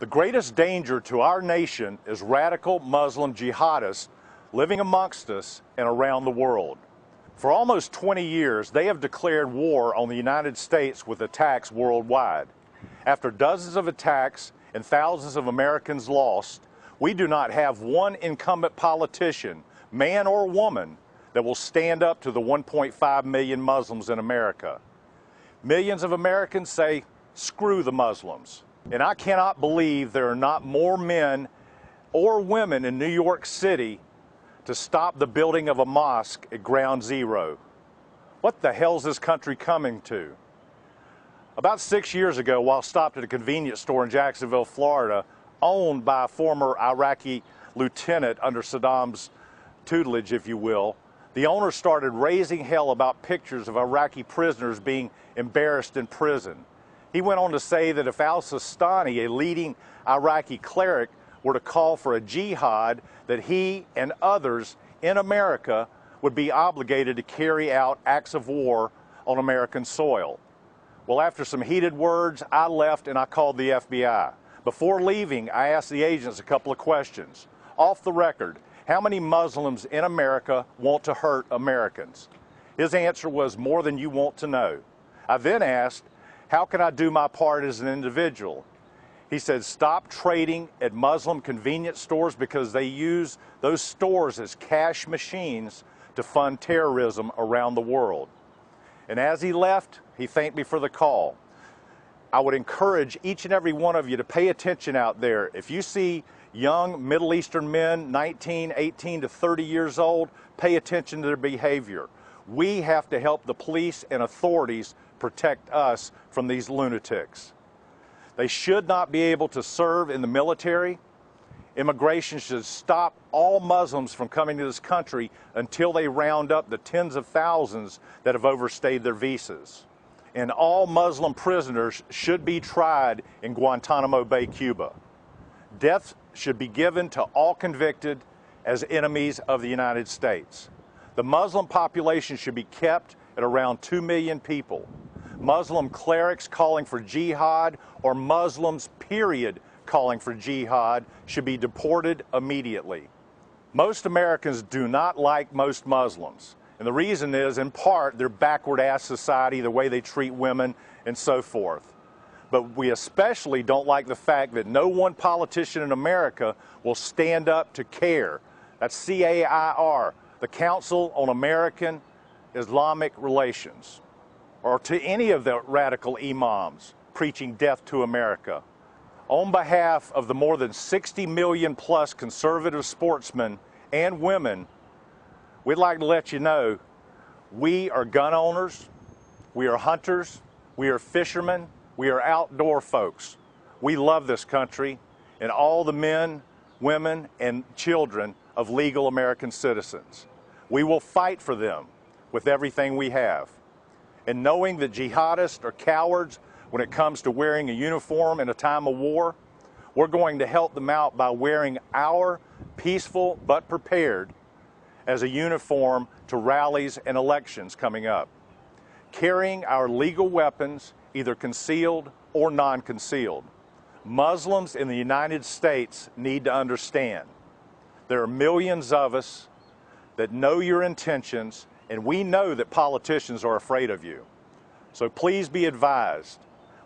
The greatest danger to our nation is radical Muslim jihadists living amongst us and around the world. For almost 20 years, they have declared war on the United States with attacks worldwide. After dozens of attacks and thousands of Americans lost, we do not have one incumbent politician, man or woman, that will stand up to the 1.5 million Muslims in America. Millions of Americans say, screw the Muslims. And I cannot believe there are not more men or women in New York City to stop the building of a mosque at Ground Zero. What the hell is this country coming to? About 6 years ago, while stopped at a convenience store in Jacksonville, Florida, owned by a former Iraqi lieutenant under Saddam's tutelage, if you will, the owner started raising hell about pictures of Iraqi prisoners being embarrassed in prison. He went on to say that if al-Sistani, a leading Iraqi cleric, were to call for a jihad, that he and others in America would be obligated to carry out acts of war on American soil. Well, after some heated words, I left and I called the FBI. Before leaving, I asked the agents a couple of questions. Off the record, how many Muslims in America want to hurt Americans? His answer was, more than you want to know. I then asked, how can I do my part as an individual? He said, stop trading at Muslim convenience stores because they use those stores as cash machines to fund terrorism around the world. And as he left, he thanked me for the call. I would encourage each and every one of you to pay attention out there. If you see young Middle Eastern men, 19, 18 to 30 years old, pay attention to their behavior. We have to help the police and authorities protect us from these lunatics. They should not be able to serve in the military. Immigration should stop all Muslims from coming to this country until they round up the tens of thousands that have overstayed their visas. And all Muslim prisoners should be tried in Guantanamo Bay, Cuba. Death should be given to all convicted as enemies of the United States. The Muslim population should be kept at around 2 million people. Muslim clerics calling for jihad, or Muslims, period, calling for jihad, should be deported immediately. Most Americans do not like most Muslims. And the reason is, in part, their backward-ass society, the way they treat women, and so forth. But we especially don't like the fact that no one politician in America will stand up to CAIR. That's C-A-I-R, the Council on American Islamic Relations, or to any of the radical imams preaching death to America. On behalf of the more than 60 million plus conservative sportsmen and women, we'd like to let you know we are gun owners, we are hunters, we are fishermen, we are outdoor folks. We love this country and all the men, women, and children of legal American citizens. We will fight for them with everything we have. And knowing that jihadists are cowards when it comes to wearing a uniform in a time of war, we're going to help them out by wearing our peaceful but prepared as a uniform to rallies and elections coming up. Carrying our legal weapons, either concealed or non-concealed. Muslims in the United States need to understand there are millions of us that know your intentions, and we know that politicians are afraid of you. So please be advised,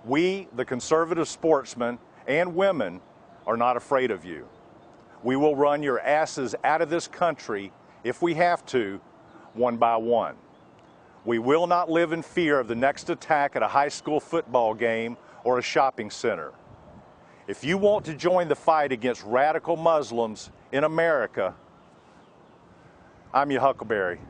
we, the conservative sportsmen and women, are not afraid of you. We will run your asses out of this country, if we have to, one by one. We will not live in fear of the next attack at a high school football game or a shopping center. If you want to join the fight against radical Muslims in America, I'm your Huckleberry.